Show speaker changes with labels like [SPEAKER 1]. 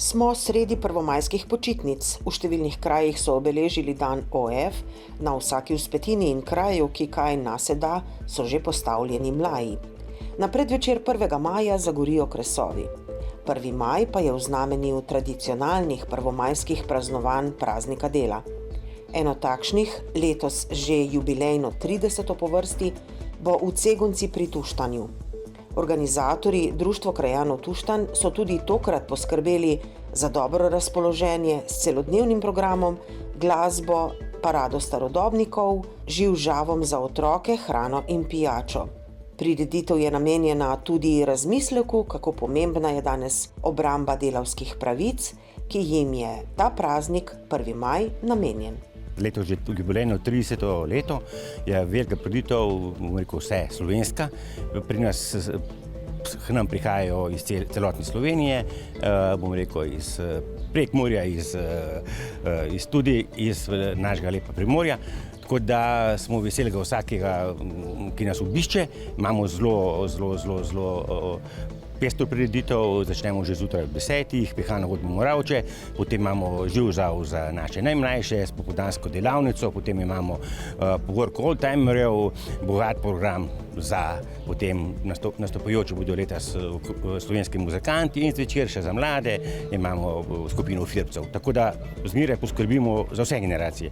[SPEAKER 1] Smo sredi prvomajskih počitnic. V številnih krajih so obeležili dan OF, na vsaki vzpetini in kraju, ki kaj naseda, so že postavljeni mlaji. Na predvečer 1. maja zagorijo kresovi. 1. maj pa je v znamenju tradicionalnih prvomajskih praznovanj praznika dela. Eno takšnih, letos že jubilejno 30. po vrsti, bo v Cegunci pri Tuštanju. Organizatorji Društvo krajanov Tuštanj so tudi tokrat poskrbeli za dobro razpoloženje s celodnevnim programom, glasbo, parado starodobnikov, živžavom za otroke, hrano in pijačo. Prireditev je namenjena tudi razmisleku, kako pomembna je danes obramba delavskih pravic, ki jim je ta praznik 1. maj namenjen.
[SPEAKER 2] Letos že jubilejno 30. leto je velika prireditev, vse slovenska. Pri nas k nam prihajajo iz celotne Slovenije, iz Prekmurja, tudi iz našega lepa Primorja. Tako da smo veseli vsakega, ki nas obišče. Imamo zelo pestro prireditev, začnemo že zjutraj ob 10:00, Pihalno godbo Moravče, potem imamo živžav za naše najmlajše, spopoldansko delavnico, potem imamo povorko oldtimerjev, bogat program za potem nastopajoče bodo letos slovenski muzikanti in zvečer še za mlade imamo skupino Fircev. Tako da zmeraj poskrbimo za vse generacije.